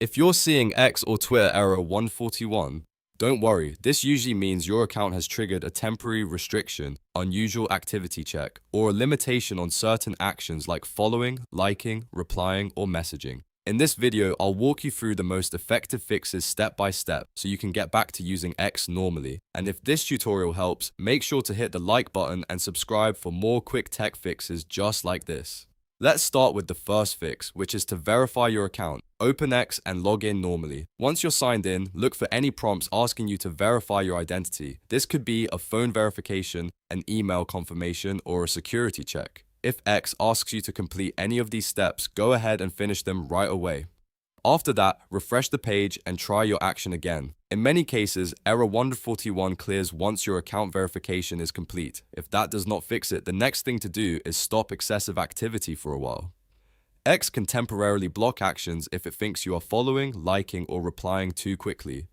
If you're seeing X or Twitter error 141, don't worry, this usually means your account has triggered a temporary restriction, unusual activity check, or a limitation on certain actions like following, liking, replying, or messaging. In this video, I'll walk you through the most effective fixes step by step so you can get back to using X normally. And if this tutorial helps, make sure to hit the like button and subscribe for more quick tech fixes just like this. Let's start with the first fix, which is to verify your account. Open X and log in normally. Once you're signed in, look for any prompts asking you to verify your identity. This could be a phone verification, an email confirmation, or a security check. If X asks you to complete any of these steps, go ahead and finish them right away. After that, refresh the page and try your action again. In many cases, error 141 clears once your account verification is complete. If that does not fix it, the next thing to do is stop excessive activity for a while. X can temporarily block actions if it thinks you are following, liking, or replying too quickly.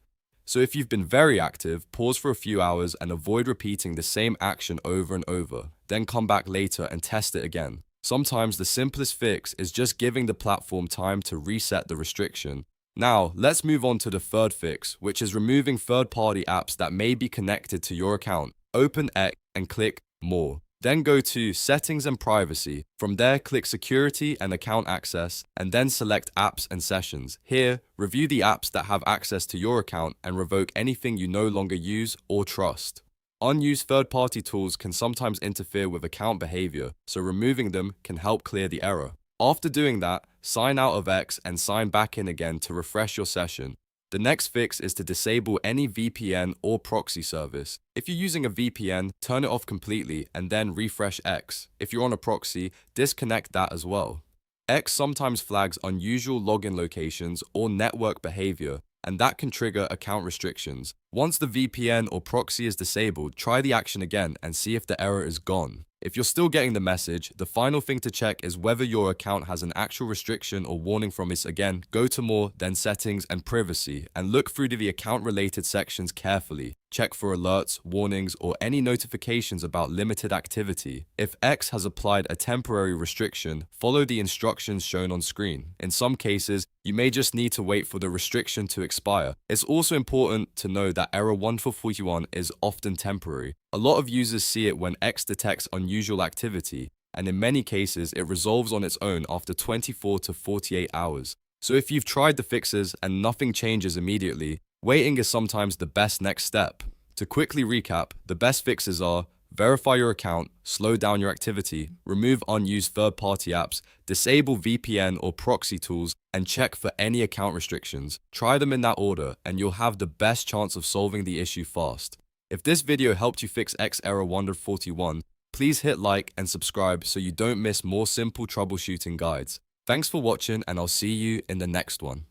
So if you've been very active, pause for a few hours and avoid repeating the same action over and over. Then come back later and test it again. Sometimes the simplest fix is just giving the platform time to reset the restriction. Now, let's move on to the third fix, which is removing third-party apps that may be connected to your account. Open X and click More. Then go to Settings and Privacy. From there, click Security and Account Access, and then select Apps and Sessions. Here, review the apps that have access to your account and revoke anything you no longer use or trust. Unused third-party tools can sometimes interfere with account behavior, so removing them can help clear the error. After doing that, sign out of X and sign back in again to refresh your session. The next fix is to disable any VPN or proxy service. If you're using a VPN, turn it off completely and then refresh X. If you're on a proxy, disconnect that as well. X sometimes flags unusual login locations or network behavior, and that can trigger account restrictions. Once the VPN or proxy is disabled, try the action again and see if the error is gone. If you're still getting the message, the final thing to check is whether your account has an actual restriction or warning from it. Again, go to More, then Settings and Privacy, and look through the account-related sections carefully. Check for alerts, warnings, or any notifications about limited activity. If X has applied a temporary restriction, follow the instructions shown on screen. In some cases, you may just need to wait for the restriction to expire. It's also important to know that error 141 is often temporary. A lot of users see it when X detects unusual activity, and in many cases, it resolves on its own after 24 to 48 hours. So if you've tried the fixes and nothing changes immediately, waiting is sometimes the best next step. To quickly recap, the best fixes are: verify your account, slow down your activity, remove unused third-party apps, disable VPN or proxy tools, and check for any account restrictions. Try them in that order, and you'll have the best chance of solving the issue fast. If this video helped you fix X error 141, please hit like and subscribe so you don't miss more simple troubleshooting guides. Thanks for watching, and I'll see you in the next one.